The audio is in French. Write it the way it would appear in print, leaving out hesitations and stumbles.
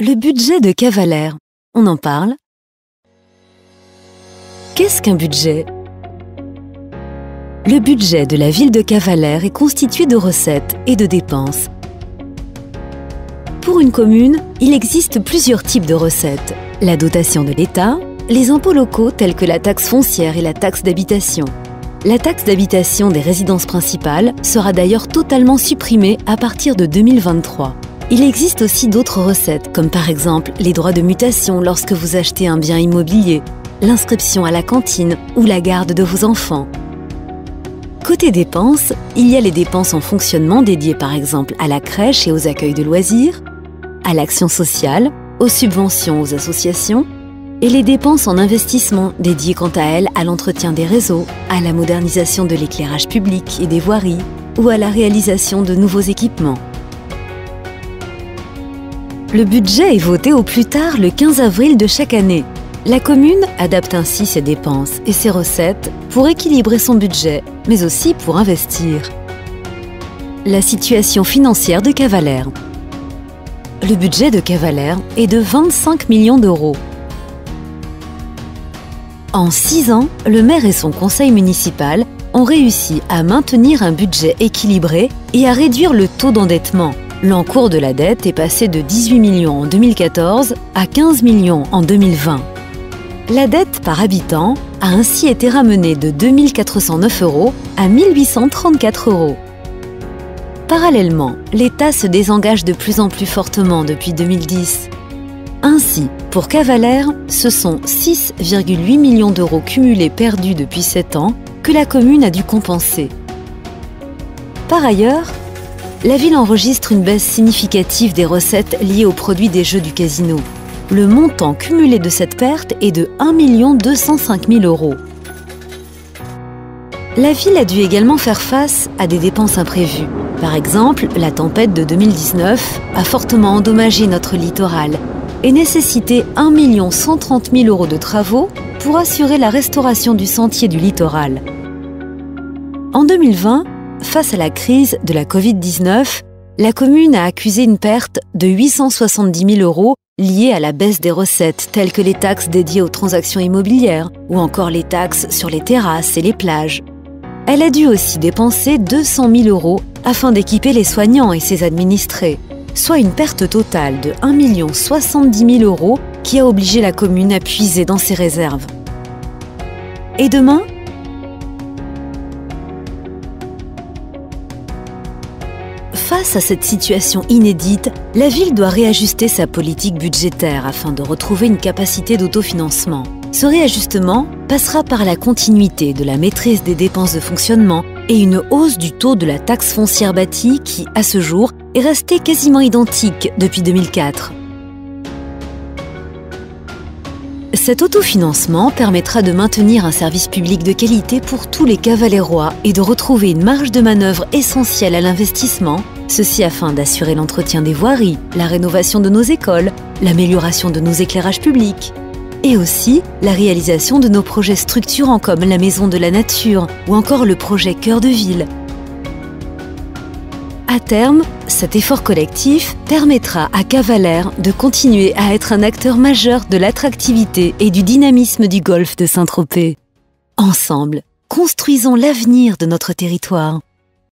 Le budget de Cavalère, on en parle? Qu'est-ce qu'un budget? Le budget de la ville de Cavalère est constitué de recettes et de dépenses. Pour une commune, il existe plusieurs types de recettes. La dotation de l'État, les impôts locaux tels que la taxe foncière et la taxe d'habitation. La taxe d'habitation des résidences principales sera d'ailleurs totalement supprimée à partir de 2023. Il existe aussi d'autres recettes, comme par exemple les droits de mutation lorsque vous achetez un bien immobilier, l'inscription à la cantine ou la garde de vos enfants. Côté dépenses, il y a les dépenses en fonctionnement dédiées par exemple à la crèche et aux accueils de loisirs, à l'action sociale, aux subventions aux associations, et les dépenses en investissement dédiées quant à elles à l'entretien des réseaux, à la modernisation de l'éclairage public et des voiries, ou à la réalisation de nouveaux équipements. Le budget est voté au plus tard le 15 avril de chaque année. La commune adapte ainsi ses dépenses et ses recettes pour équilibrer son budget, mais aussi pour investir. La situation financière de Cavalère. Le budget de Cavalère est de 25 millions d'euros. En 6 ans, le maire et son conseil municipal ont réussi à maintenir un budget équilibré et à réduire le taux d'endettement. L'encours de la dette est passé de 18 millions en 2014 à 15 millions en 2020. La dette par habitant a ainsi été ramenée de 2 409 € à 1 834 €. Parallèlement, l'État se désengage de plus en plus fortement depuis 2010. Ainsi, pour Cavalère, ce sont 6,8 millions d'euros cumulés perdus depuis 7 ans que la commune a dû compenser. Par ailleurs, la ville enregistre une baisse significative des recettes liées aux produits des jeux du casino. Le montant cumulé de cette perte est de 1 205 000 €. La ville a dû également faire face à des dépenses imprévues. Par exemple, la tempête de 2019 a fortement endommagé notre littoral et nécessité 1 130 000 € de travaux pour assurer la restauration du sentier du littoral. En 2020, face à la crise de la Covid-19, la commune a accusé une perte de 870 000 € liée à la baisse des recettes telles que les taxes dédiées aux transactions immobilières ou encore les taxes sur les terrasses et les plages. Elle a dû aussi dépenser 200 000 € afin d'équiper les soignants et ses administrés, soit une perte totale de 1 070 000 € qui a obligé la commune à puiser dans ses réserves. Et demain ? Face à cette situation inédite, la ville doit réajuster sa politique budgétaire afin de retrouver une capacité d'autofinancement. Ce réajustement passera par la continuité de la maîtrise des dépenses de fonctionnement et une hausse du taux de la taxe foncière bâtie qui, à ce jour, est restée quasiment identique depuis 2004. Cet autofinancement permettra de maintenir un service public de qualité pour tous les Cavalérois et de retrouver une marge de manœuvre essentielle à l'investissement, ceci afin d'assurer l'entretien des voiries, la rénovation de nos écoles, l'amélioration de nos éclairages publics, et aussi la réalisation de nos projets structurants comme la Maison de la Nature ou encore le projet Cœur de Ville. À terme, cet effort collectif permettra à Cavalère de continuer à être un acteur majeur de l'attractivité et du dynamisme du golfe de Saint-Tropez. Ensemble, construisons l'avenir de notre territoire.